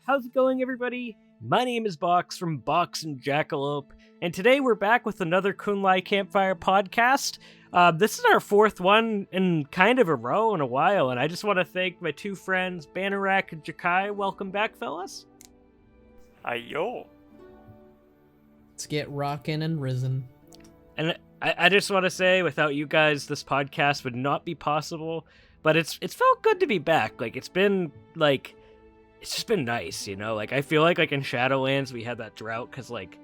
How's it going, everybody? My name is Box from Box and Jackalope, and today we're back with another Kun-Lai Campfire podcast. This is our fourth one in kind of a row in a while, and I just want to thank my two friends, Banarak and Jakai. Welcome back, fellas. Ayo. Let's get rockin' and risen. And I just want to say, without you guys, this podcast would not be possible. But it's felt good to be back. Like, it's just been nice, you know? Like, I feel like in Shadowlands we had that drought because, like,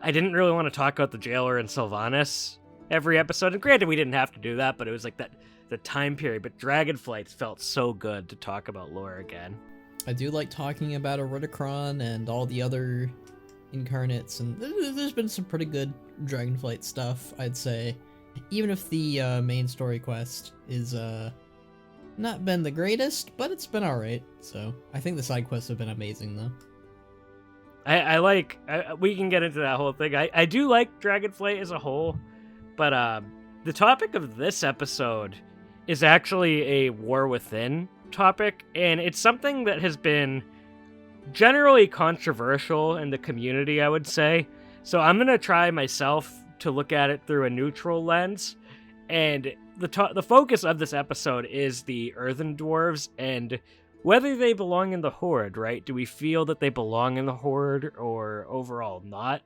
I didn't really want to talk about the Jailer and Sylvanas every episode. And granted, we didn't have to do that, but it was like the time period. But Dragonflight felt so good to talk about lore again. I do like talking about Eridicron and all the other incarnates, and there's been some pretty good Dragonflight stuff, I'd say. Even if the main story quest is not been the greatest, but it's been alright. So I think the side quests have been amazing, though. We can get into that whole thing. I do like Dragonflight as a whole, but the topic of this episode is actually a War Within topic, and it's something that has been generally controversial in the community, I would say. So I'm gonna try myself to look at it through a neutral lens, and the focus of this episode is the Earthen Dwarfs and whether they belong in the Horde, right? Do we feel that they belong in the Horde or overall not?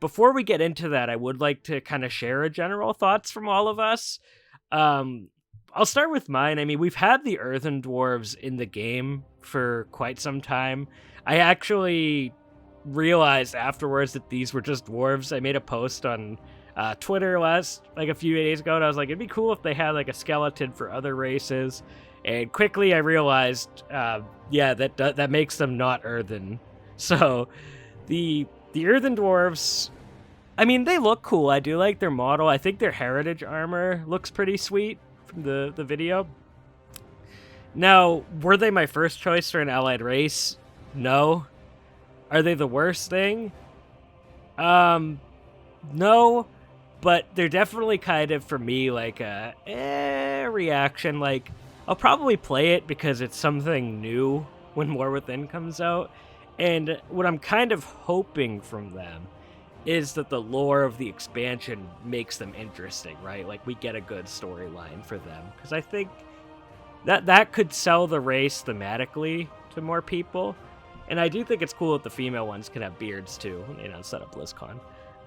Before we get into that, I would like to kind of share a general thoughts from all of us. I'll start with mine. I mean, we've had the Earthen Dwarves in the game for quite some time. I actually realized afterwards that these were just dwarves. I made a post on Twitter a few days ago, and I was like, it'd be cool if they had like a skeleton for other races. And quickly I realized, that makes them not Earthen. So the Earthen Dwarves, I mean, they look cool. I do like their model. I think their heritage armor looks pretty sweet from the video. Now, were they my first choice for an allied race? No. Are they the worst thing? No. But they're definitely kind of, for me, like a reaction. Like, I'll probably play it because it's something new when War Within comes out. And what I'm kind of hoping from them is that the lore of the expansion makes them interesting, right? Like, we get a good storyline for them. Because I think that could sell the race thematically to more people. And I do think it's cool that the female ones can have beards too, instead of BlizzCon.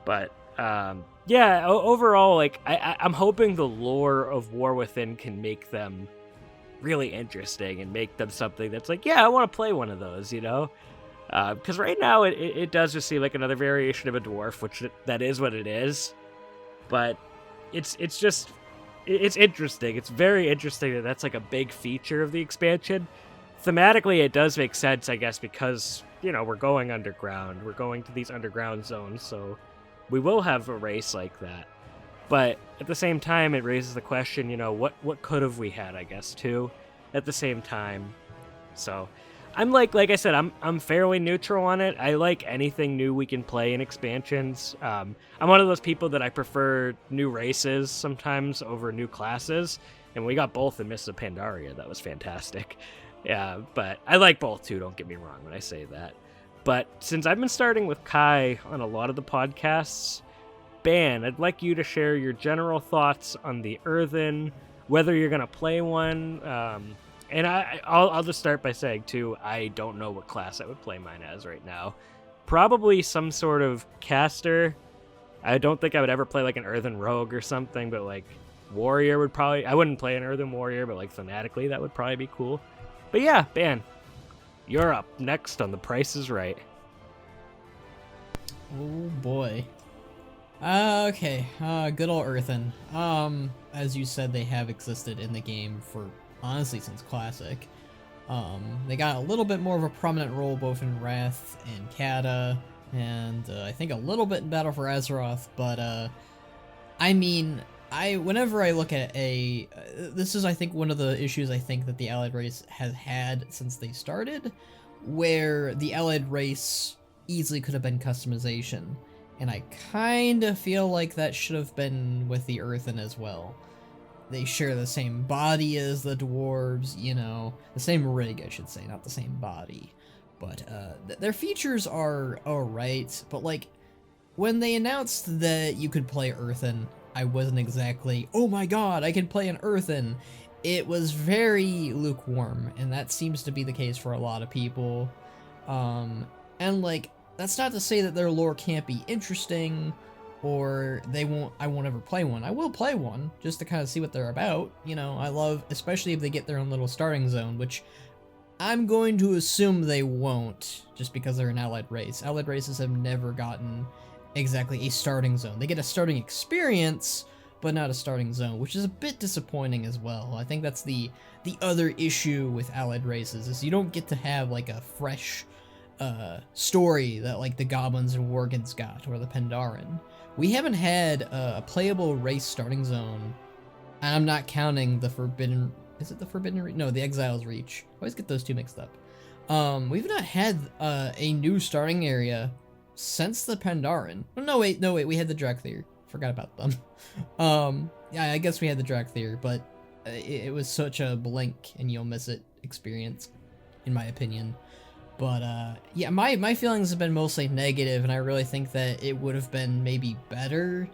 But overall, like, I'm hoping the lore of War Within can make them really interesting and make them something that's like, I want to play one of those, because right now it does just seem like another variation of a dwarf, which that is what it is. But it's interesting. It's very interesting that that's like a big feature of the expansion. Thematically, it does make sense, I guess, because we're going underground. We're going to these underground zones, so we will have a race like that. But at the same time, it raises the question, what could have we had, I guess, too, at the same time. So I'm like I said, I'm fairly neutral on it. I like anything new we can play in expansions. I'm one of those people that I prefer new races sometimes over new classes, and we got both in Mists of Pandaria. That was fantastic. Yeah, but I like both too, don't get me wrong when I say that. But since I've been starting with Kai on a lot of the podcasts, Ban, I'd like you to share your general thoughts on the Earthen, whether you're going to play one. And I'll just start by saying, too, I don't know what class I would play mine as right now. Probably some sort of caster. I don't think I would ever play like an Earthen Rogue or something, but like Warrior would probably... I wouldn't play an Earthen Warrior, but like thematically that would probably be cool. But yeah, Ban, you're up next on The Price is Right. Oh boy. Okay, good old Earthen. As you said, they have existed in the game for, honestly, since Classic. They got a little bit more of a prominent role both in Wrath and Kata, and I think a little bit in Battle for Azeroth, but, I mean, whenever I look at this is, I think, one of the issues I think that the Allied race has had since they started, where the Allied race easily could have been customization. And I kind of feel like that should have been with the Earthen as well. They share the same body as the dwarves, the same rig, I should say, not the same body. But their features are alright, but like, when they announced that you could play Earthen, I wasn't exactly, oh my god, I can play an Earthen. It was very lukewarm, and that seems to be the case for a lot of people. And like, that's not to say that their lore can't be interesting, or I won't ever play one. I will play one, just to kind of see what they're about. You know, I love, especially if they get their own little starting zone, which I'm going to assume they won't, just because they're an allied race. Allied races have never gotten exactly a starting zone. They get a starting experience, but not a starting zone, which is a bit disappointing as well. I think that's the other issue with allied races, is you don't get to have like a fresh story that like the goblins and worgans got, or the Pandaren. We haven't had a playable race starting zone, and I'm not counting the Forbidden... Is it the Forbidden Reach? No, the Exiles Reach. I always get those two mixed up. We've not had a new starting area since the Pandaren. Oh, no, wait, we had the Drakthir. Forgot about them. Yeah, I guess we had the Drakthir, but it was such a blink and you'll miss it experience, in my opinion. But, yeah, my feelings have been mostly negative, and I really think that it would have been maybe better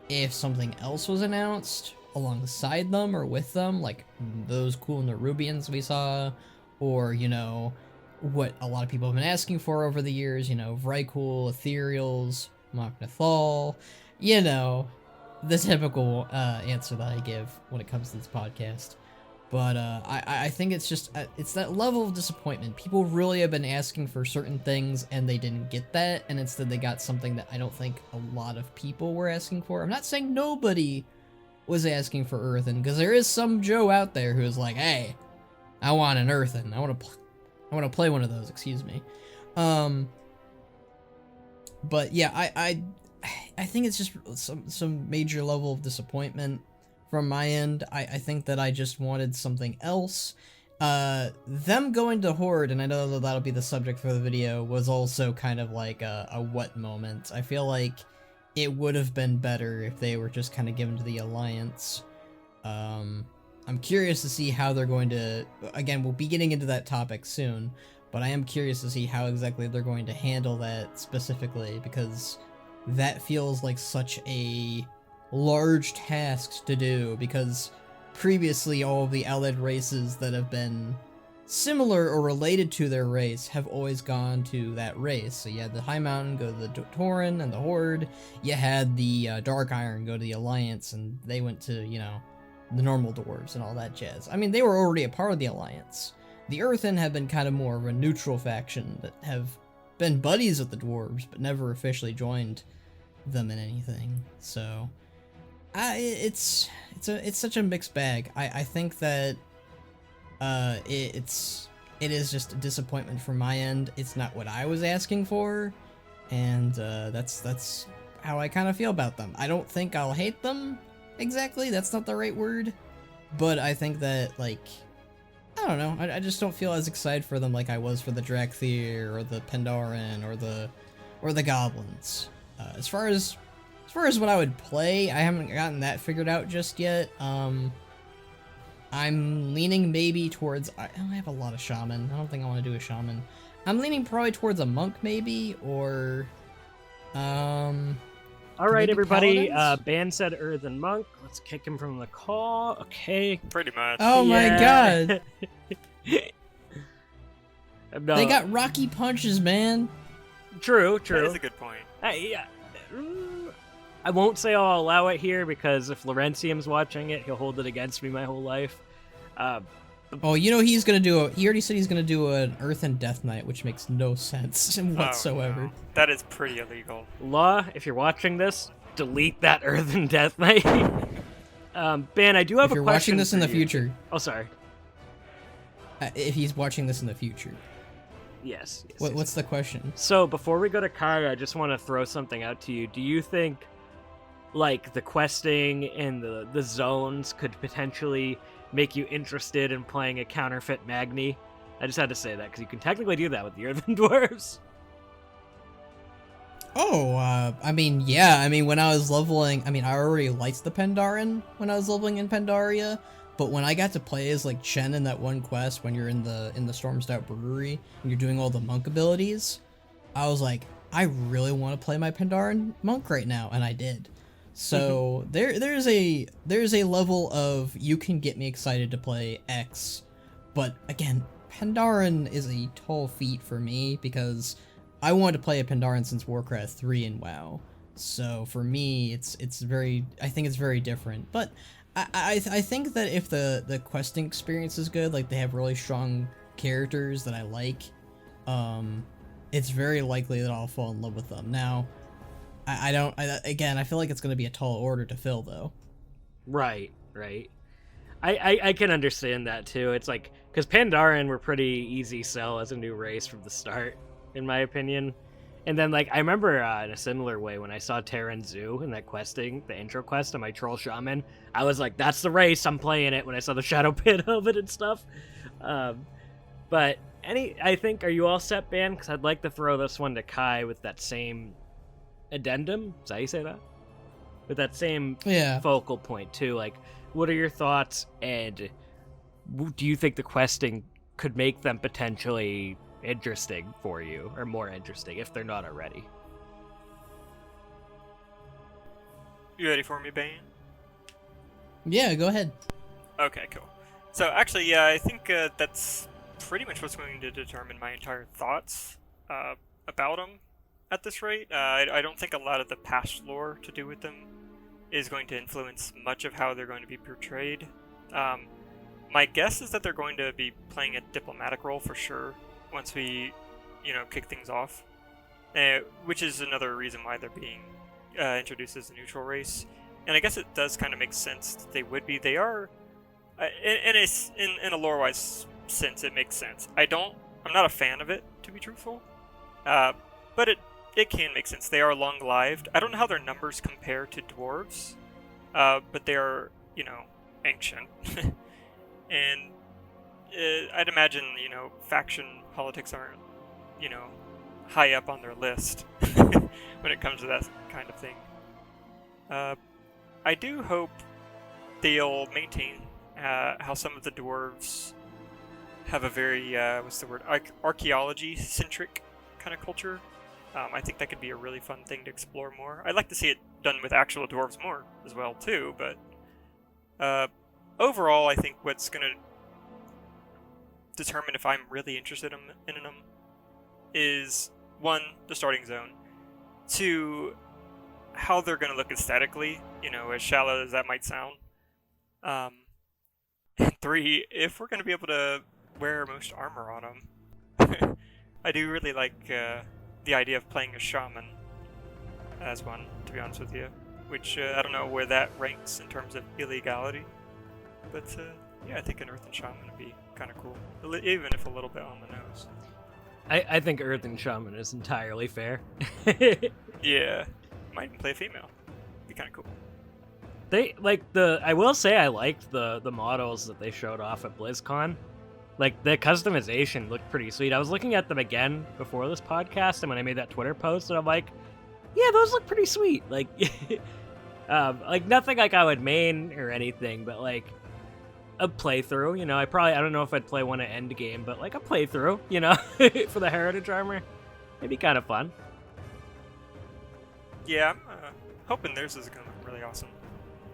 if something else was announced alongside them or with them, like those cool Nerubians we saw, or, you know, what a lot of people have been asking for over the years, you know, Vrykul, Ethereals, Mok'Nathal, you know, the typical answer that I give when it comes to this podcast. But I think it's just, it's that level of disappointment. People really have been asking for certain things, and they didn't get that, and instead they got something that I don't think a lot of people were asking for. I'm not saying nobody was asking for Earthen, because there is some Joe out there who's like, hey, I want an Earthen. I want to play one of those, excuse me. But yeah, I think it's just some major level of disappointment from my end. I think that I just wanted something else. Them going to Horde, and I know that that'll be the subject for the video, was also kind of like a what moment. I feel like it would have been better if they were just kind of given to the Alliance. I'm curious to see how they're going to... Again, we'll be getting into that topic soon, but I am curious to see how exactly they're going to handle that specifically, because that feels like such a large task to do, because previously all of the allied races that have been similar or related to their race have always gone to that race. So you had the High Mountain go to the Tauren and the Horde, you had the Dark Iron go to the Alliance, and they went to, you know, the normal dwarves and all that jazz. I mean, they were already a part of the Alliance. The Earthen have been kind of more of a neutral faction that have been buddies with the dwarves, but never officially joined them in anything. So, it's such a mixed bag. I think that it is just a disappointment from my end. It's not what I was asking for, and that's how I kind of feel about them. I don't think I'll hate them exactly. That's not the right word, but I think that, like, I don't know. I just don't feel as excited for them like I was for the Drakthir or the Pandaren or the goblins. As far as what I would play, I haven't gotten that figured out just yet. I'm leaning maybe towards... I have a lot of shaman. I don't think I want to do a shaman. I'm leaning probably towards a monk maybe, or... Alright, everybody. Paladins? Ban said Earthen Monk. Let's kick him from the call. Okay. Pretty much. Oh my god! No. They got rocky punches, man! True. That is a good point. I won't say I'll allow it here, because if Laurentium's watching it, he'll hold it against me my whole life. Oh, you know he's gonna do he already said he's gonna do an Earthen Death Knight, which makes no sense whatsoever. Oh, no. That is pretty illegal. Law, if you're watching this, delete that Earthen Death Knight. Ben, I do have a question. If you're watching this in the you. future. Oh, sorry. If he's watching this in the future. Yes. What's the question? So, before we go to Kaya, I just want to throw something out to you. Do you think, like, the questing and the zones could potentially make you interested in playing a counterfeit Magni? I just had to say that, because you can technically do that with the Earthen Dwarfs. Oh, I mean, yeah. I mean, when I was leveling... I mean, I already liked the Pandaren when I was leveling in Pandaria, But when I got to play as like Chen in that one quest when you're in the Stormstout Brewery and you're doing all the monk abilities, I was like, I really want to play my Pandaren monk right now, and I did. So there's a level of you can get me excited to play X, but again, Pandaren is a tall feat for me because I wanted to play a Pandaren since Warcraft 3 and WoW. So for me, I think it's very different. But I think that if the questing experience is good, like they have really strong characters that I like, it's very likely that I'll fall in love with them. Now, I feel like it's going to be a tall order to fill, though. Right. I can understand that, too. It's like, because Pandaren were pretty easy sell as a new race from the start, in my opinion. And then, like, I remember in a similar way when I saw Terran Zoo in that questing, the intro quest on my Troll Shaman, I was like, that's the race, I'm playing it, when I saw the Shadow Pit of it and stuff. But, I think, are you all set, Ban? Because I'd like to throw this one to Kai with that same addendum. Is that how you say that? With that same focal point, too. Like, what are your thoughts, and do you think the questing could make them potentially interesting for you, or more interesting if they're not already? You ready for me, Bane? Yeah, go ahead. Okay, cool. So actually, yeah, I think that's pretty much what's going to determine my entire thoughts about them at this rate. I don't think a lot of the past lore to do with them is going to influence much of how they're going to be portrayed. My guess is that they're going to be playing a diplomatic role for sure once we, kick things off, which is another reason why they're being introduced as a neutral race. And I guess it does kind of make sense that they would be. They are, in a lore-wise sense, it makes sense. I'm not a fan of it, to be truthful, but it can make sense. They are long-lived. I don't know how their numbers compare to dwarves, but they are, ancient. And I'd imagine, faction politics aren't, high up on their list when it comes to that kind of thing. I do hope they'll maintain how some of the dwarves have a very, archaeology-centric kind of culture. I think that could be a really fun thing to explore more. I'd like to see it done with actual dwarves more as well, too, but overall, I think what's going to determine if I'm really interested in them is, 1, the starting zone, 2, how they're going to look aesthetically, as shallow as that might sound, and 3, if we're going to be able to wear most armor on them. I do really like the idea of playing a shaman as one, to be honest with you, which I don't know where that ranks in terms of illegality, but yeah, I think an Earthen Shaman would be kind of cool, even if a little bit on the nose. I think Earthen Shaman is entirely fair. Yeah, might even play a female. Be kind of cool. I will say I liked the models that they showed off at BlizzCon. Like, the customization looked pretty sweet. I was looking at them again before this podcast, and when I made that Twitter post, and I'm like, yeah, those look pretty sweet. Like, like nothing like I would main or anything, but like a playthrough, I don't know if I'd play one at endgame, but like a playthrough, for the Heritage armor. It'd be kind of fun. Yeah, I'm hoping theirs is going to look really awesome.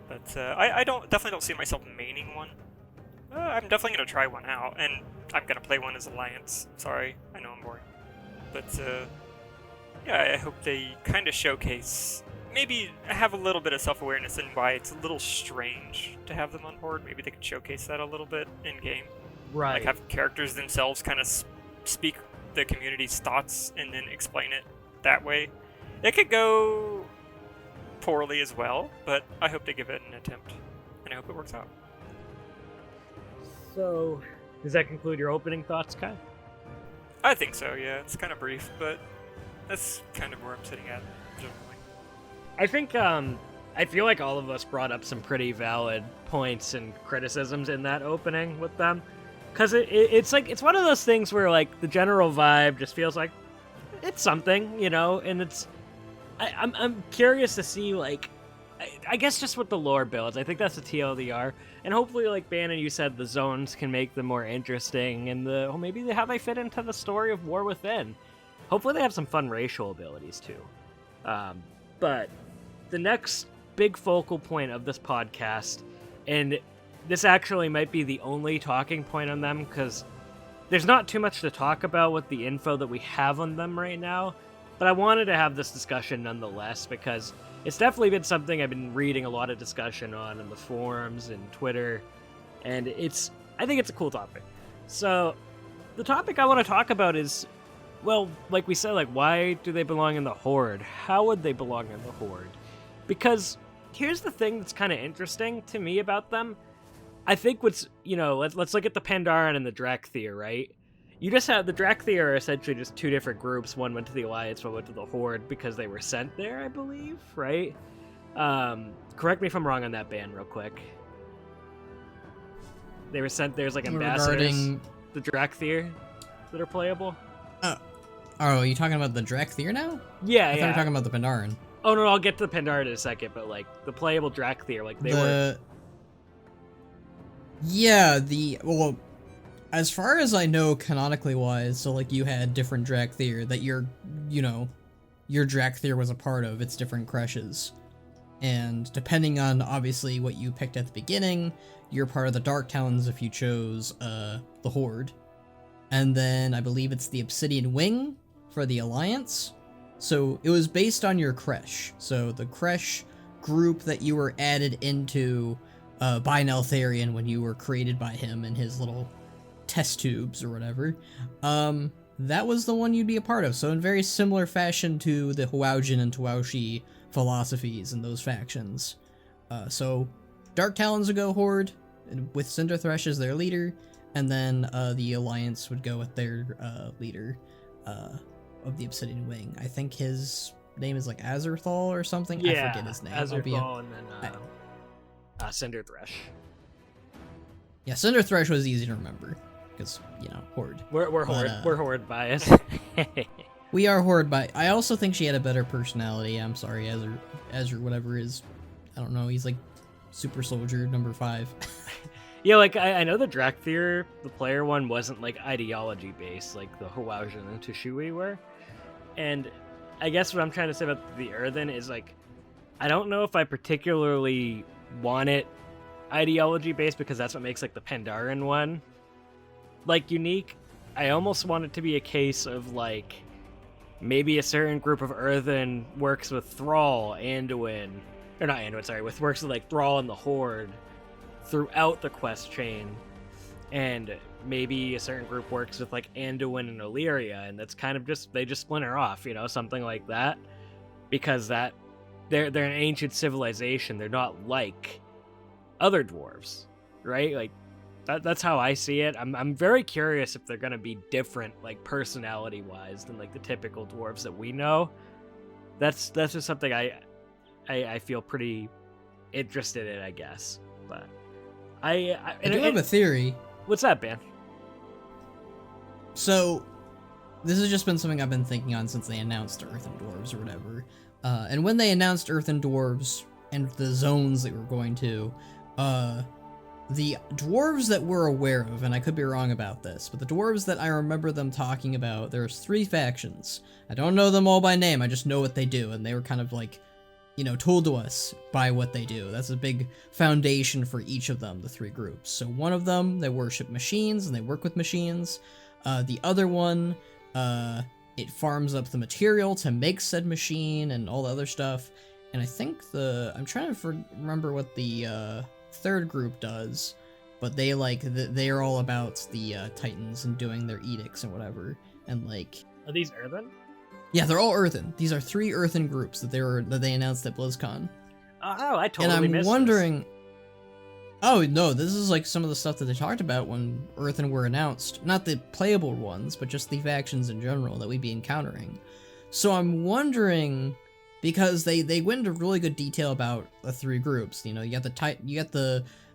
But I definitely don't see myself maining one. I'm definitely going to try one out, and I'm going to play one as Alliance. Sorry, I know I'm boring. But yeah, I hope they kind of showcase, maybe have a little bit of self-awareness in why it's a little strange to have them on board. Maybe they could showcase that a little bit in-game. Right. Like have characters themselves kind of speak the community's thoughts and then explain it that way. It could go poorly as well, but I hope they give it an attempt, and I hope it works out. So, does that conclude your opening thoughts, Kai? I think so, yeah. It's kind of brief, but that's kind of where I'm sitting at, generally. I think, I feel like all of us brought up some pretty valid points and criticisms in that opening with them. Because it's like, it's one of those things where, like, the general vibe just feels like it's something, and it's... I'm curious to see, like, I guess just with the lore builds, I think that's the TLDR, and hopefully, like Bannon, you said, the zones can make them more interesting, and maybe how they fit into the story of War Within. Hopefully, they have some fun racial abilities too. But the next big focal point of this podcast, and this actually might be the only talking point on them, because there's not too much to talk about with the info that we have on them right now, but I wanted to have this discussion nonetheless, because it's definitely been something I've been reading a lot of discussion on in the forums and Twitter, and I think it's a cool topic. So, the topic I want to talk about is, well, like we said, like, why do they belong in the Horde? How would they belong in the Horde? Because here's the thing that's kind of interesting to me about them. I think let's look at the Pandaren and the Drakthir, right? You just have the Drakthir are essentially just two different groups. One went to the Alliance, one went to the Horde because they were sent there, I believe, right? Correct me if I'm wrong on that, ban real quick. They were sent there's like ambassadors, the Drakthir that are playable. Oh, are you talking about the Drakthir now? Yeah, I thought you were talking about the Pandaren. Oh no, I'll get to the Pandaren in a second, but like the playable Drakthir, like they were. Yeah, well, as far as I know, canonically wise, so like you had different Drakthir that your Drakthir was a part of, its different crushes. And depending on, obviously, what you picked at the beginning, you're part of the Dark Talons if you chose the Horde. And then I believe it's the Obsidian Wing for the Alliance. So it was based on your Kresh. So the Kresh group that you were added into by Neltharion when you were created by him and his little test tubes or whatever, that was the one you'd be a part of. So in very similar fashion to the Huaujin and Tuaoshi philosophies and those factions. So Dark Talons would go Horde with Cinderthresh as their leader, and then the Alliance would go with their leader of the Obsidian Wing. I think his name is like Azerthal or something. Yeah, I forget his name. Azerthal and then Cinderthresh. Yeah, Cinderthresh was easy to remember because Horde. We're Horde. We're Horde biased. We are Horde biased. I also think she had a better personality. I'm sorry, Azur whatever is. I don't know. He's like super soldier number 5. Yeah, like I know the Drakthir, the player one, wasn't like ideology based like the Huaujin and Tushui were. And I guess what I'm trying to say about the Earthen is like, I don't know if I particularly want it ideology based because that's what makes like the Pandaren one like unique. I almost want it to be a case of like maybe a certain group of Earthen works with Thrall, Anduin, or not Anduin, sorry, works with like Thrall and the Horde throughout the quest chain, and maybe a certain group works with like Anduin and Illyria, and that's kind of they just splinter off, something like that, because that they're an ancient civilization. They're not like other dwarves, right? Like that's how I see it. I'm very curious if they're gonna be different, like personality wise, than like the typical dwarves that we know. That's just something I feel pretty interested in, I guess. But I do have a theory. What's that, Ben? So this has just been something I've been thinking on since they announced Earthen Dwarves or whatever. And when they announced Earthen Dwarves and the zones they were going to, the dwarves that we're aware of, and I could be wrong about this, but the dwarves that I remember them talking about, there's 3 factions. I don't know them all by name, I just know what they do, and they were kind of like, told to us by what they do. That's a big foundation for each of them, the 3 groups. So one of them, they worship machines, and they work with machines. The other one, it farms up the material to make said machine and all the other stuff. And I think I'm trying to remember what the 3rd group does, but they're all about the Titans and doing their edicts and whatever. And like, are these Earthen? Yeah, they're all Earthen. These are 3 Earthen groups that they announced at BlizzCon. Oh, I totally missed this. And I'm wondering. Oh no, this is like some of the stuff that they talked about when Earthen were announced. Not the playable ones, but just the factions in general that we'd be encountering. So I'm wondering, because they went into really good detail about the 3 groups. You got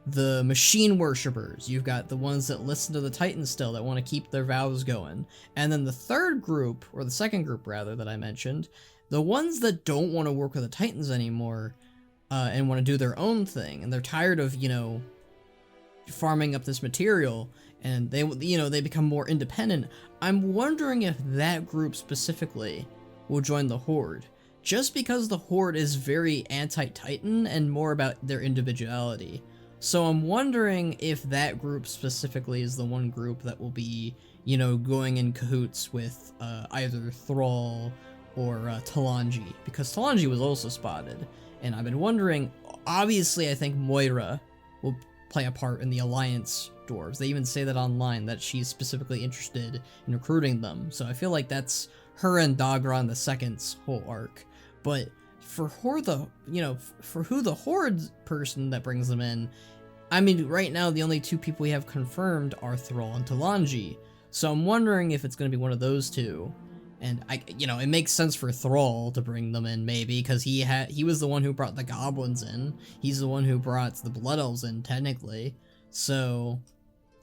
the machine worshippers. You've got the ones that listen to the Titans still, that want to keep their vows going. And then the 3rd group, or the 2nd group rather, that I mentioned, the ones that don't want to work with the Titans anymore, and want to do their own thing, and they're tired of, farming up this material, and they become more independent. I'm wondering if that group specifically will join the Horde, just because the Horde is very anti-Titan and more about their individuality. So I'm wondering if that group specifically is the one group that will be, going in cahoots with either Thrall or Talanji, because Talanji was also spotted, and I've been wondering, obviously I think Moira will play a part in the Alliance Dwarves. They even say that online, that she's specifically interested in recruiting them, so I feel like that's her and Dagran II's whole arc. But for Horde, for who the Horde person that brings them in, I mean, right now the only two people we have confirmed are Thrall and Talanji, so I'm wondering if it's going to be one of those two. And it makes sense for Thrall to bring them in, maybe, because he was the one who brought the goblins in. He's the one who brought the Blood Elves in, technically. So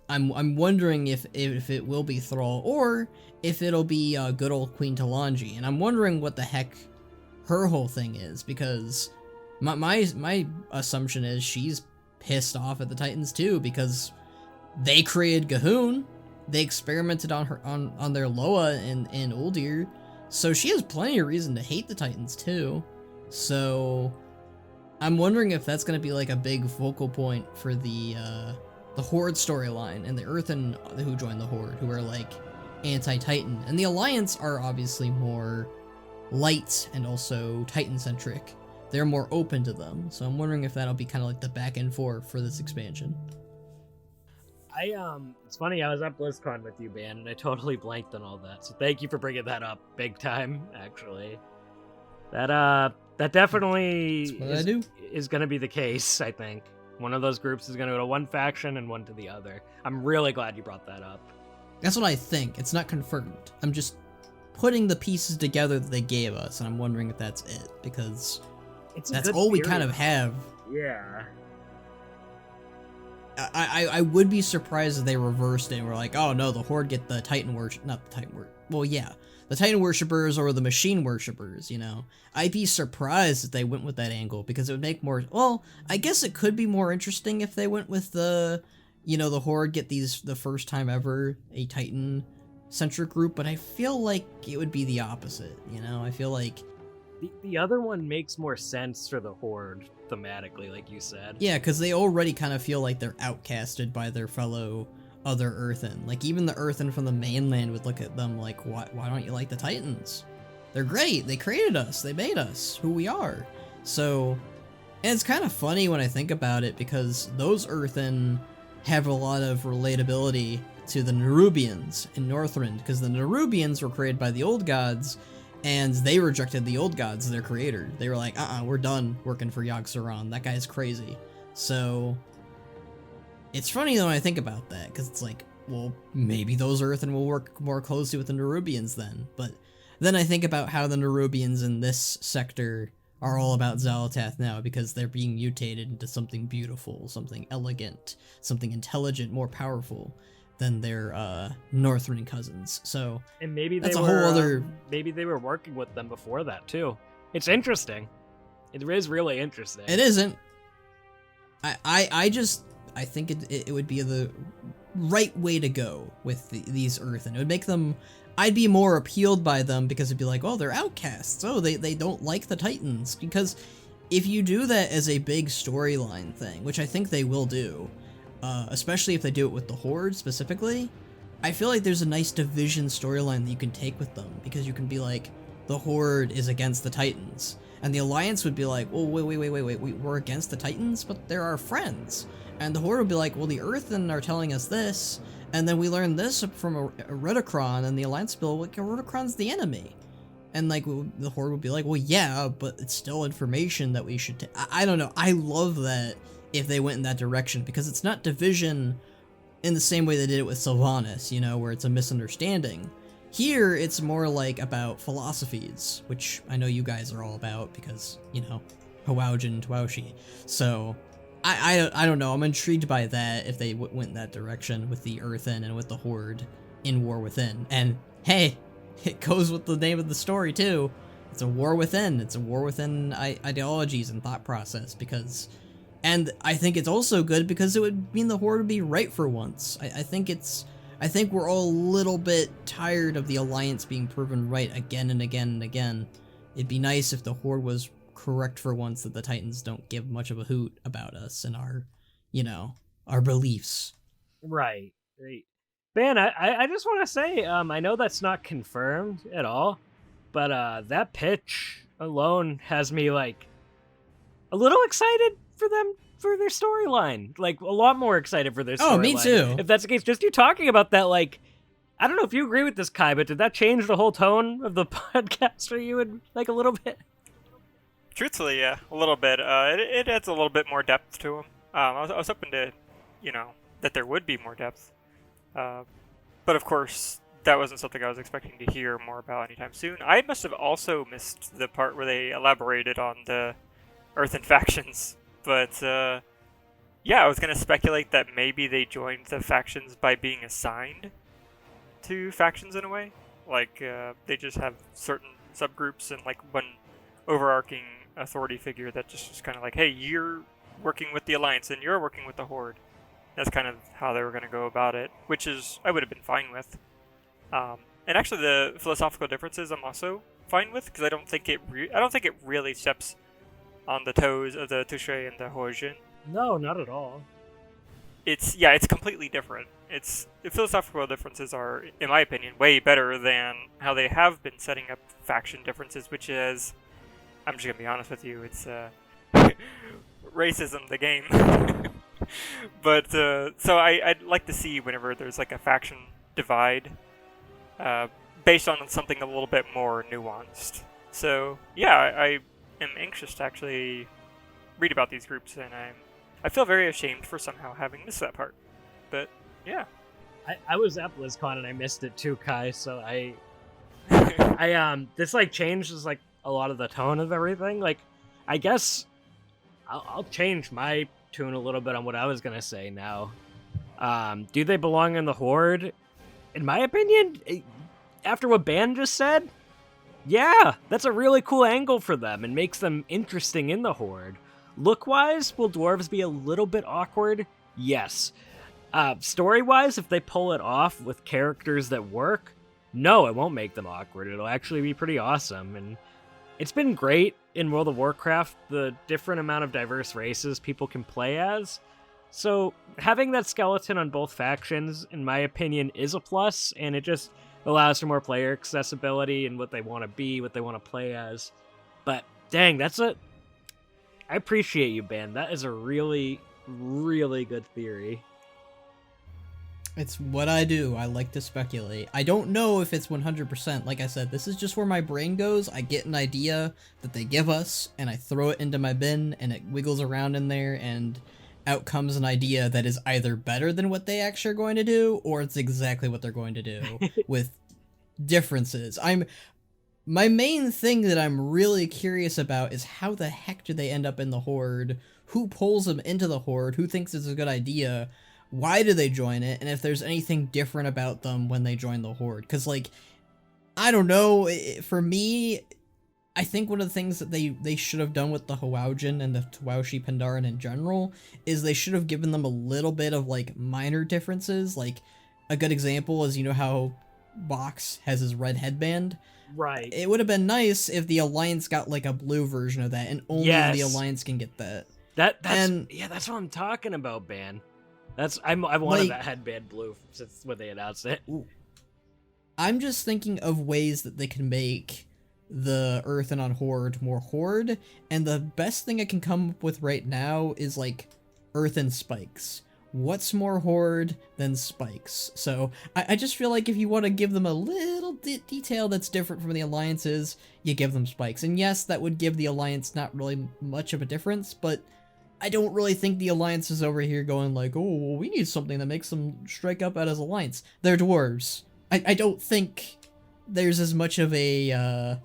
I'm wondering if it will be Thrall, or if it'll be good old Queen Talanji. And I'm wondering what the heck her whole thing is, because my assumption is she's pissed off at the Titans too, because they created Gahun. They experimented on their Loa and Uldir, so she has plenty of reason to hate the Titans too. So I'm wondering if that's going to be like a big focal point for the Horde storyline, and the Earthen who joined the Horde, who are like anti-Titan, and the Alliance are obviously more light and also Titan-centric. They're more open to them, so I'm wondering if that'll be kind of like the back and forth for this expansion. It's funny, I was at BlizzCon with you, man, and I totally blanked on all that. So thank you for bringing that up, big time. Actually, that definitely is going to be the case. I think one of those groups is going to go to one faction and one to the other. I'm really glad you brought that up. That's what I think. It's not confirmed. I'm just putting the pieces together that they gave us, and I'm wondering if that's it, because that's all we kind of have. Yeah. I would be surprised if they reversed it and were like, oh no, the Horde get the Titan worship, not the Titan worship, well yeah, the Titan worshippers or the machine worshippers, I'd be surprised if they went with that angle, because it would make more, well, I guess it could be more interesting if they went with the Horde get the first time ever a Titan centric group, but I feel like it would be the opposite, I feel like the other one makes more sense for the Horde thematically, like you said. Yeah, because they already kind of feel like they're outcasted by their fellow other Earthen. Like, even the Earthen from the mainland would look at them like, why don't you like the Titans? They're great. They created us. They made us who we are. So, and it's kind of funny when I think about it, because those Earthen have a lot of relatability to the Nerubians in Northrend, because the Nerubians were created by the old gods, and they rejected the old gods, their creator. They were like, we're done working for Yogg-Saron. That guy's crazy. So, it's funny though when I think about that, because it's like, well, maybe those Earthen will work more closely with the Nerubians then. But then I think about how the Nerubians in this sector are all about Xal'atath now, because they're being mutated into something beautiful, something elegant, something intelligent, more powerful than their Northrend cousins. So, and maybe that's a whole other. Maybe they were working with them before that too. It's interesting. It is really interesting. It isn't. I think it would be the right way to go with these Earthen. It would make them. I'd be more appealed by them, because it'd be like, oh, they're outcasts. Oh, they don't like the Titans. Because if you do that as a big storyline thing, which I think they will do, especially if they do it with the Horde specifically, I feel like there's a nice division storyline that you can take with them, because you can be like, the Horde is against the Titans, and the Alliance would be like, oh, wait, we're against the Titans, but they're our friends, and the Horde would be like, well, the Earthen are telling us this, and then we learned this from Eridikron, and the Alliance will be like, Eridikron's the enemy, and like, the Horde would be like, well, yeah, but it's still information that we should I don't know, I love that if they went in that direction, because it's not division in the same way they did it with Sylvanas, where it's a misunderstanding. Here, it's more like about philosophies, which I know you guys are all about, because, Hwaujin Twaushi. So, I don't know, I'm intrigued by that, if they went in that direction with the Earthen and with the Horde in War Within. And, hey, it goes with the name of the story, too. It's a war within. It's a war within ideologies and thought process because, and I think it's also good because it would mean the Horde would be right for once. I think we're all a little bit tired of the Alliance being proven right again and again and again. It'd be nice if the Horde was correct for once, that the Titans don't give much of a hoot about us and our, our beliefs. Right. Ben, I just want to say, I know that's not confirmed at all, but that pitch alone has me, like, a little excited for them, for their storyline. Like, a lot more excited for their storyline. Oh, me too. If that's the case, just you talking about that, like, I don't know if you agree with this, Kai, but did that change the whole tone of the podcast for you in, like, a little bit? Truthfully, yeah, a little bit. It adds a little bit more depth to them. I was hoping to, that there would be more depth. But of course, that wasn't something I was expecting to hear more about anytime soon. I must have also missed the part where they elaborated on the Earthen factions. But, yeah, I was going to speculate that maybe they joined the factions by being assigned to factions in a way. Like, they just have certain subgroups and, like, one overarching authority figure that just is kind of like, hey, you're working with the Alliance and you're working with the Horde. That's kind of how they were going to go about it, which is I would have been fine with. And actually, the philosophical differences I'm also fine with because I don't think it really steps on the toes of the Touche and the Hojin. No, not at all. It's completely different. The philosophical differences are, in my opinion, way better than how they have been setting up faction differences, which is, I'm just gonna be honest with you, it's racism, the game. But so I'd like to see whenever there's like a faction divide, based on something a little bit more nuanced. So yeah, I am anxious to actually read about these groups, and I feel very ashamed for somehow having missed that part. But yeah, I was at BlizzCon and I missed it too, Kai. So I this like changes like a lot of the tone of everything. Like, I guess I'll change my tune a little bit on what I was gonna say now. Do they belong in the Horde? In my opinion, after what Ban just said, yeah, that's a really cool angle for them and makes them interesting in the Horde. Look-wise, will dwarves be a little bit awkward? Yes. Story-wise, if they pull it off with characters that work, no, it won't make them awkward. It'll actually be pretty awesome. And it's been great in World of Warcraft, the different amount of diverse races people can play as. So having that skeleton on both factions, in my opinion, is a plus, and it just allows for more player accessibility and what they want to be, what they want to play as. But dang, I appreciate you, Ben. That is a really, really good theory. It's what I do. I like to speculate. I don't know if it's 100%. Like I said, this is just where my brain goes. I get an idea that they give us, and I throw it into my bin, and it wiggles around in there, and out comes an idea that is either better than what they actually are going to do, or it's exactly what they're going to do, with differences. My main thing that I'm really curious about is how the heck do they end up in the Horde? Who pulls them into the Horde? Who thinks it's a good idea? Why do they join it? And if there's anything different about them when they join the Horde. Because, like, I don't know. For me, I think one of the things that they should have done with the Hwaujin and the Twaushi Pandaren in general is they should have given them a little bit of, like, minor differences. Like, a good example is, you know how Box has his red headband? Right. It would have been nice if the Alliance got, like, a blue version of that, and only the Alliance can get that. That's what I'm talking about, Ben. I wanted that headband blue since when they announced it. I'm just thinking of ways that they can make the Earthen on Horde more Horde, and the best thing I can come up with right now is like Earthen spikes. What's more Horde than spikes? So I just feel like if you want to give them a little detail that's different from the Alliances, you give them spikes. And yes, that would give the Alliance not really much of a difference, but I don't really think the Alliance is over here going like, oh, well, we need something that makes them strike up out as Alliance. They're dwarves. I don't think there's as much of a,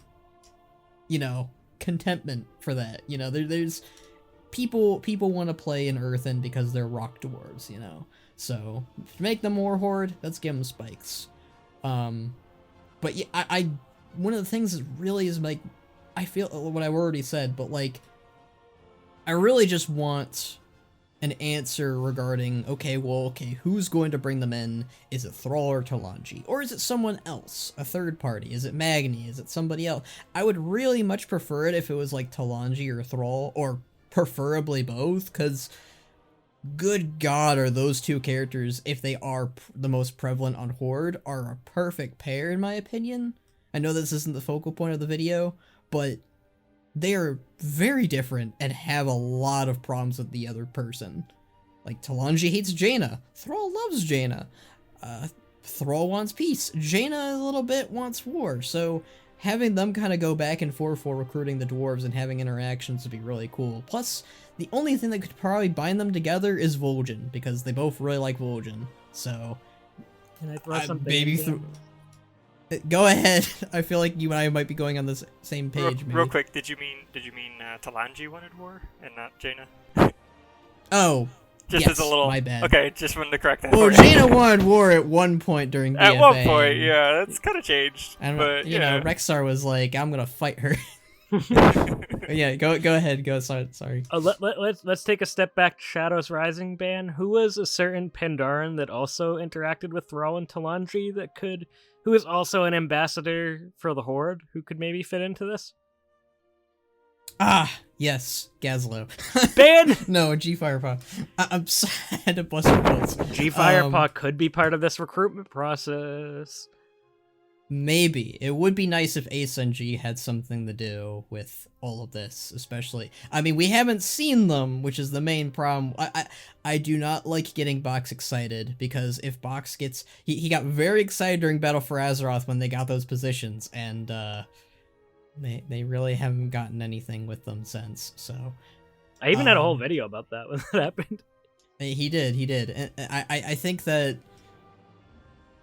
contentment for that. There's people want to play in Earthen because they're rock dwarves, So, to make them more Horde, let's give them spikes. But yeah, one of the things that really is like I feel what I've already said, but like, I really just want an answer regarding, okay, who's going to bring them in? Is it Thrall or Talanji? Or is it someone else? A third party? Is it Magni? Is it somebody else? I would really much prefer it if it was like Talanji or Thrall, or preferably both, because good god are those two characters, if they are the most prevalent on Horde, are a perfect pair in my opinion. I know this isn't the focal point of the video, but they are very different and have a lot of problems with the other person. Like, Talanji hates Jaina. Thrall loves Jaina. Thrall wants peace. Jaina a little bit wants war. So having them kind of go back and forth for recruiting the dwarves and having interactions would be really cool. Plus, the only thing that could probably bind them together is Vol'jin, because they both really like Vol'jin. So, Can I throw something maybe in? go ahead. I feel like you and I might be going on the same page. Real quick, did you mean Talanji wanted war and not Jaina? Oh, Just yes, as a little. my bad. Okay, just wanted to correct that. Well, for you. Jaina wanted war at one point during BFA. At one point, yeah, that's kind of changed. And but you know, Rexar was like, "I'm gonna fight her." Yeah, go ahead. Go. Sorry. Let's take a step back. Shadows Rising ban. Who was a certain Pandaren that also interacted with Thrall and Talanji who is also an ambassador for the Horde, who could maybe fit into this? Ah, yes, Gazlo. Ban! No, G Firepaw. I'm sad to bust your balls. G Firepaw could be part of this recruitment process. Maybe. It would be nice if ASNG had something to do with all of this, especially. I mean, we haven't seen them, which is the main problem. I do not like getting Box excited, because if Box gets... He got very excited during Battle for Azeroth when they got those positions, and they really haven't gotten anything with them since, so... I even had a whole video about that when that happened. He did. And I think that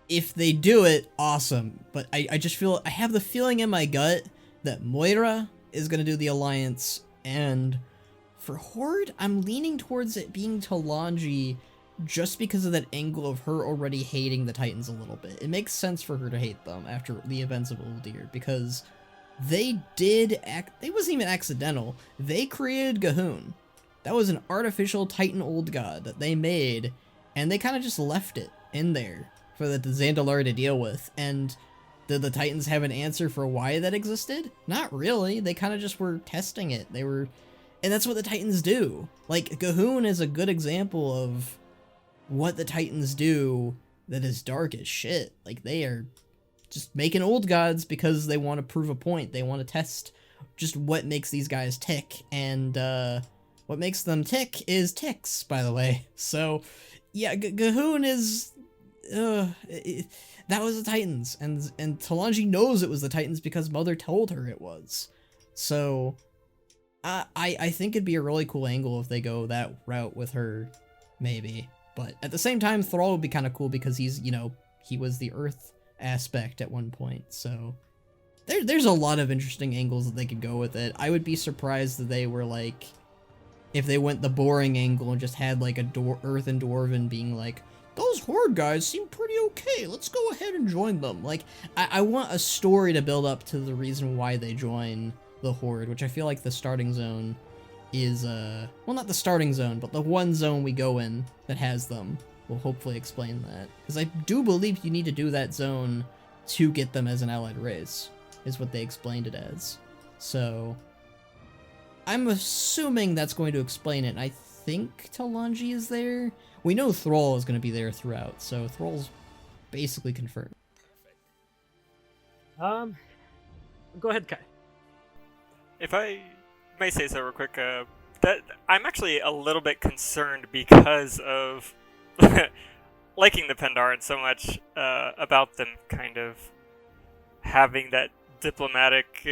if they do it, awesome. But I just feel, I have the feeling in my gut that Moira is going to do the Alliance, and for Horde, I'm leaning towards it being Talanji just because of that angle of her already hating the Titans a little bit. It makes sense for her to hate them after the events of Uldir, because they wasn't even accidental. They created Gahun. That was an artificial Titan old god that they made, and they kind of just left it in there for the Zandalar to deal with. And did the Titans have an answer for why that existed? Not really. They kind of just were testing it. And that's what the Titans do. Like, Gahun is a good example of what the Titans do that is dark as shit. Like, they are just making old gods because they want to prove a point. They want to test just what makes these guys tick. And what makes them tick is ticks, by the way. So, yeah, Gahun is... that was the Titans, and Talanji knows it was the Titans because Mother told her it was. So, I think it'd be a really cool angle if they go that route with her, maybe. But at the same time, Thrall would be kind of cool because he's, you know, he was the Earth aspect at one point. So, there's a lot of interesting angles that they could go with it. I would be surprised that they were like, if they went the boring angle and just had like a Earthen Dwarven being like, those Horde guys seem pretty okay, let's go ahead and join them. Like, I want a story to build up to the reason why they join the Horde, which I feel like the starting zone is, well, not the starting zone, but the one zone we go in that has them will hopefully explain that. Because I do believe you need to do that zone to get them as an allied race, is what they explained it as. So, I'm assuming that's going to explain it, and I think Talanji is there. We know Thrall is going to be there throughout, so Thrall's basically confirmed. Go ahead, Kai. If I may say so real quick, that I'm actually a little bit concerned because of liking the Pandaren so much, about them kind of having that diplomatic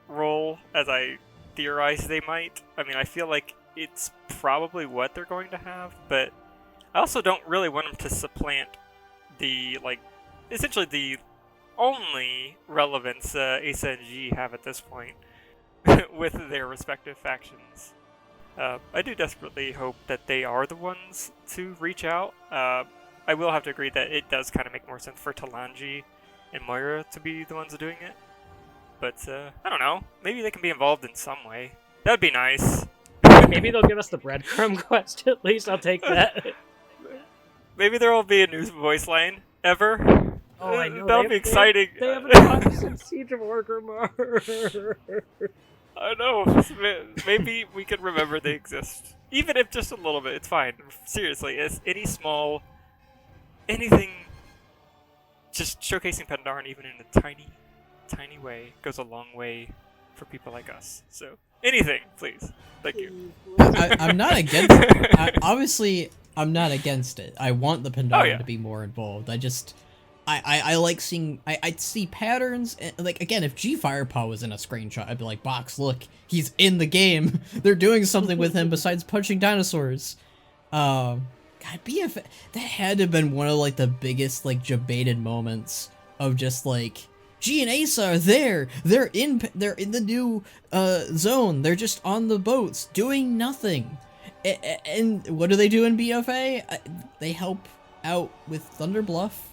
role, as I theorize they might. I mean, I feel like it's probably what they're going to have, but I also don't really want them to supplant the, like, essentially the only relevance ASNG have at this point with their respective factions. I do desperately hope that they are the ones to reach out. I will have to agree that it does kind of make more sense for Talanji and Moira to be the ones doing it. but I don't know. Maybe they can be involved in some way. That'd be nice. Maybe they'll give us the breadcrumb quest at least. I'll take that. Maybe there will be a new voice line ever. Oh, I know. That'll be exciting. They haven't talked since Siege of Orgrimmar. I know. Maybe we can remember they exist. Even if just a little bit, it's fine. Seriously, it's anything, just showcasing Pandaren even in a tiny, tiny way goes a long way for people like us. So, anything, please. Thank you. I'm not against it. Obviously, I'm not against it. I want the Pandaren to be more involved. I like seeing, I see patterns, like, again, if G Firepaw was in a screenshot, I'd be like, Box, look, he's in the game. They're doing something with him besides punching dinosaurs. God, BF, that had to have been one of, like, the biggest, like, debated moments of just, like, G and Asa are there. They're in the new, zone. They're just on the boats, doing nothing. And what do they do in BFA? They help out with Thunder Bluff,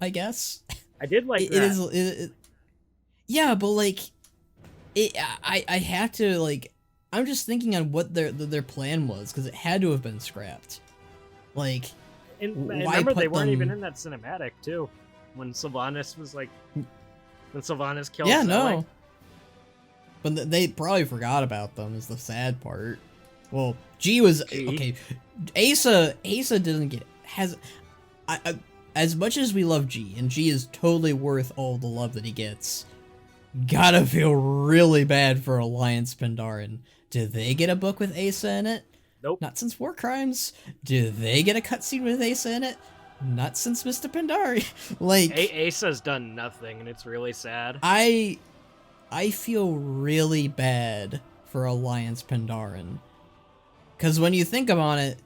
I guess. I did like that. It is, yeah, but like, I had to, like, I'm just thinking on what their plan was, because it had to have been scrapped. Like, And why remember, put they weren't them- even in that cinematic too, when Sylvanas was like, when Sylvanas killed. yeah, Zoe. no. But they probably forgot about them, is the sad part. Well, G was okay. Asa doesn't get as much as we love G, and G is totally worth all the love that he gets. Gotta feel really bad for Alliance Pandaren. Do they get a book with Asa in it? Nope. Not since War Crimes. Do they get a cutscene with Asa in it? Not since Mr. Pandaren. Like, Asa's done nothing, and it's really sad. I feel really bad for Alliance Pandaren. Because when you think about it,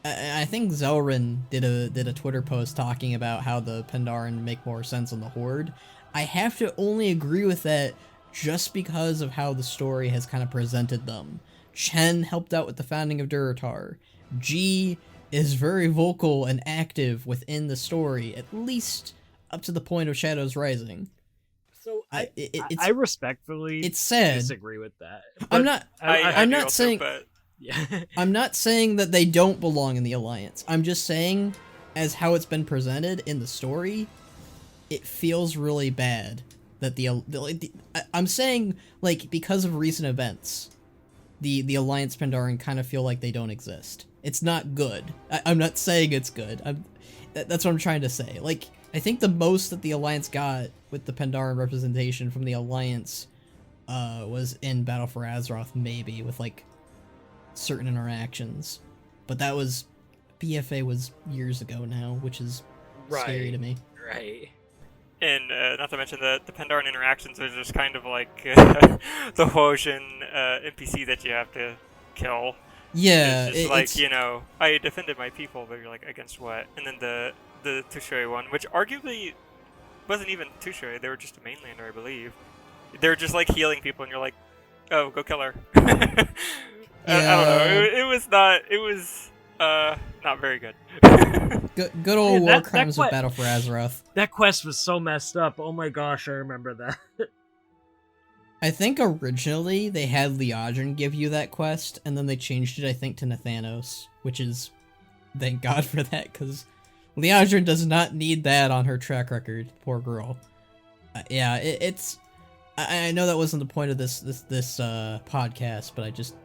I think Zelrin did a Twitter post talking about how the Pandaren make more sense on the Horde. I have to only agree with that just because of how the story has kind of presented them. Chen helped out with the founding of Durotar. G is very vocal and active within the story, at least up to the point of Shadows Rising. So it's I respectfully it's sad. disagree with that. I'm But not. I I'm do not also, saying. but Yeah. I'm not saying that they don't belong in the Alliance. I'm just saying, as how it's been presented in the story, it feels really bad that I'm saying, like, because of recent events, the Alliance Pandaren kind of feel like they don't exist. It's not good. I'm not saying it's good. That's what I'm trying to say. Like, I think the most that the Alliance got with the Pandaren representation from the Alliance was in Battle for Azeroth, maybe, with, like, certain interactions. But that was... BFA was years ago now, which is scary to me. Right. And not to mention the Pandaren interactions are just kind of like the Hosian NPC that you have to kill. Yeah, It's just like, you know, I defended my people, but you're like, against what? And then the Tushui one, which arguably wasn't even Tushui, they were just a mainlander, I believe. They were just like healing people, and you're like, oh, go kill her. I don't know. It was not very good. good old Yeah, War that Crimes with quest- Battle for Azeroth. That quest was so messed up. Oh my gosh, I remember that. I think originally they had Liadrin give you that quest, and then they changed it, I think, to Nathanos, which is... Thank God for that, because Liadrin does not need that on her track record. Poor girl. Yeah, it's... I know that wasn't the point of this podcast, but I just...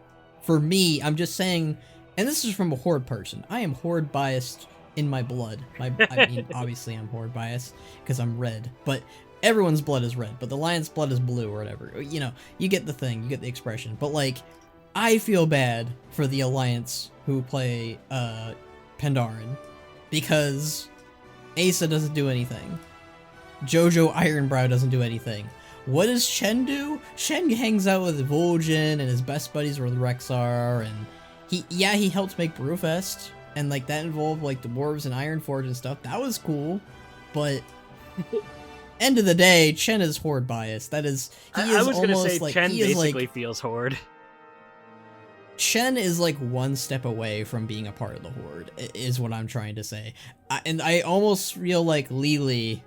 For me, I'm just saying... And this is from a Horde person. I am Horde biased in my blood. I mean, obviously I'm Horde biased, because I'm red, but... Everyone's blood is red, but the Lion's blood is blue or whatever. You know, you get the thing, you get the expression. But, like, I feel bad for the Alliance who play Pandaren, because Asa doesn't do anything. Jojo Ironbrow doesn't do anything. What does Chen do? Chen hangs out with Vol'jin, and his best buddies were with Rexar, and he helped make Brewfest, and, like, that involved, like, Dwarves and Ironforge and stuff. That was cool, but... End of the day, Chen is Horde biased. That is, I was gonna say like, Chen he is basically like, feels Horde. Chen is like one step away from being a part of the Horde, is what I'm trying to say. And I almost feel like Lily,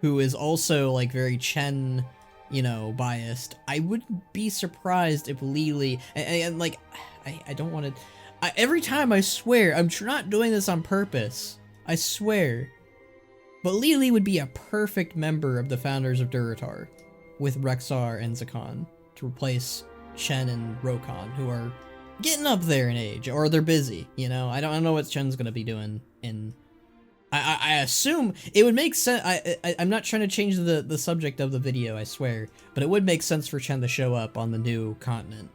who is also like very Chen biased, I wouldn't be surprised if Lily and like, I don't want to. Every time I swear, I'm not doing this on purpose. I swear. But Lily would be a perfect member of the founders of Durotar, with Rexxar and Zakan, to replace Chen and Rokon, who are getting up there in age, or they're busy. I don't know what Chen's gonna be doing in. I assume it would make sense. I'm not trying to change the subject of the video, I swear, but it would make sense for Chen to show up on the new continent,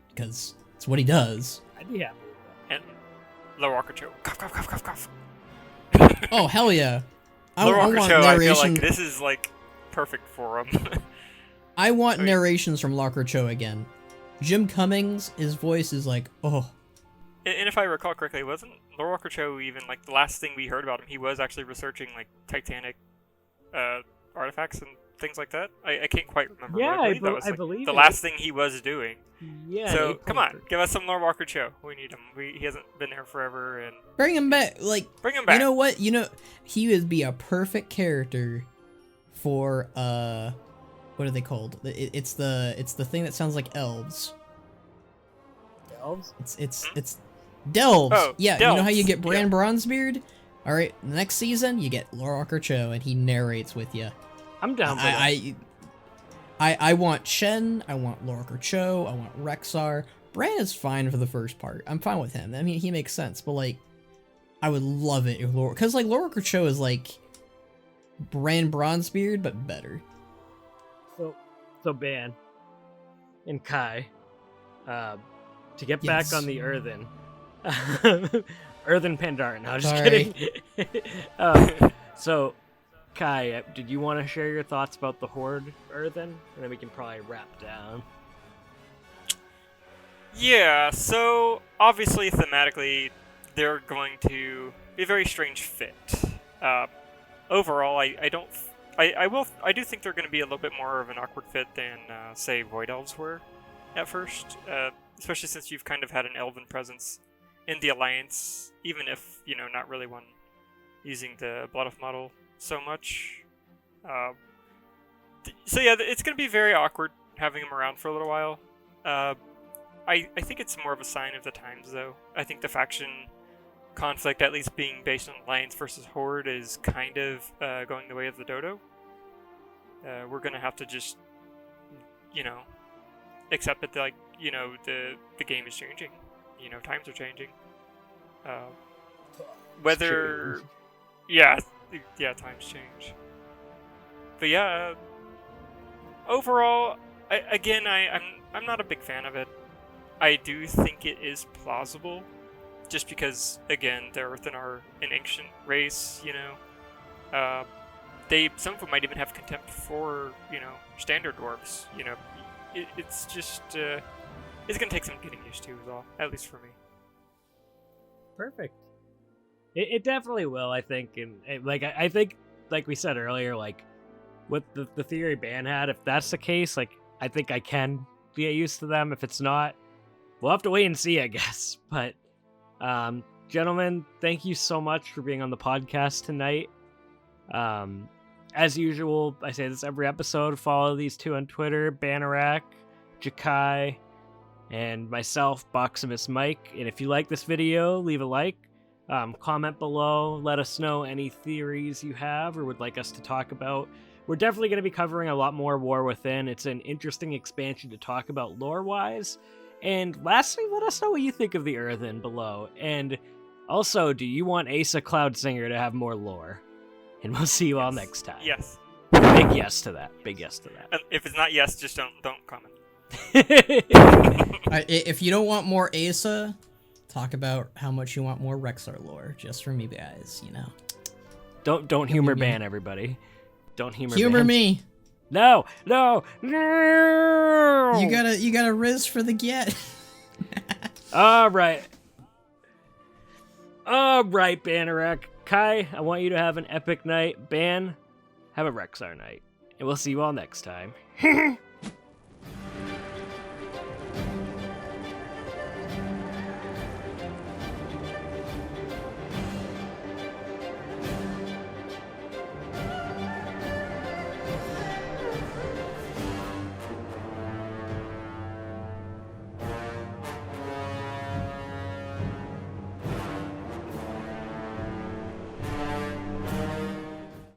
because it's what he does. I'd be happy. And Lorakacho. Cough, cough, cough, cough, cough. Oh, hell yeah. I want Lorakacho, I feel narration. like this is, like, perfect for him. I want narrations from Lorakacho again. Jim Cummings, his voice is like, oh. And if I recall correctly, wasn't Lorakacho even, like, the last thing we heard about him, he was actually researching, like, Titanic artifacts and things like that? I can't quite remember. Yeah, I believe that was, I like, believe the it. last thing he was doing. Yeah. So, come on, give us some Lorakacho. We need him. He hasn't been there forever, and... Bring him back. Like, bring him back. You know what? He would be a perfect character for, what are they called? It's the thing that sounds like elves. Elves? It's Delves. Oh, yeah, Delves. You know how you get Bran Yeah. Bronzebeard? Alright, next season, you get Lorakacho Cho, and he narrates with you. I'm down for that. I want Chen, I want Lorakacho Cho, I want Rexxar. Bran is fine for the first part. I'm fine with him. I mean, he makes sense, but, like, I would love it if because, like, Lorakacho Cho is, like, Bran Bronzebeard, but better. So Ban and Kai, to get back on the Earthen, Earthen Pandaren. No, just Sorry. kidding. So, Kai, did you want to share your thoughts about the Horde Earthen, and then we can probably wrap down? Yeah, so obviously thematically, they're going to be a very strange fit. Overall, I do think they're going to be a little bit more of an awkward fit than say Void Elves were at first, especially since you've kind of had an elven presence in the Alliance, even if not really one using the Blood Elf model so much. So yeah, it's going to be very awkward having them around for a little while. I think it's more of a sign of the times, though. I think the faction conflict, at least being based on Alliance versus Horde, is kind of going the way of the dodo. We're gonna have to just, accept it. Like, the game is changing. Times are changing. Whether, yeah, times change. But yeah, overall, I'm not a big fan of it. I do think it is plausible, just because, again, the Earthen are an ancient race, some of them might even have contempt for, standard dwarves, it's just, it's gonna take some getting used to, is all, at least for me. Perfect. It definitely will, I think, and like, I think, like we said earlier, like, with the theory Ban had, if that's the case, like, I think I can get used to them. If it's not, we'll have to wait and see, I guess. But, gentlemen, thank you so much for being on the podcast tonight. As usual, I say this every episode, follow these two on Twitter, Banarak, Jakai, and myself, Boximus Mike. And if you like this video, leave a like, comment below, let us know any theories you have or would like us to talk about. We're definitely going to be covering a lot more War Within. It's an interesting expansion to talk about lore-wise. And lastly, let us know what you think of the Earthen below. And also, do you want Asa Cloudsinger to have more lore? And we'll see you all next time. Yes. Big yes to that. Big yes to that. And if it's not yes, just don't comment. If you don't want more Asa, talk about how much you want more Rexxar lore. Just for me, guys, Don't humor Ban, everybody. Don't humor Ban. me. No. You gotta riz for the get. All right, Banarak. Kai, I want you to have an epic night. Ban, have a Rexxar night. And we'll see you all next time.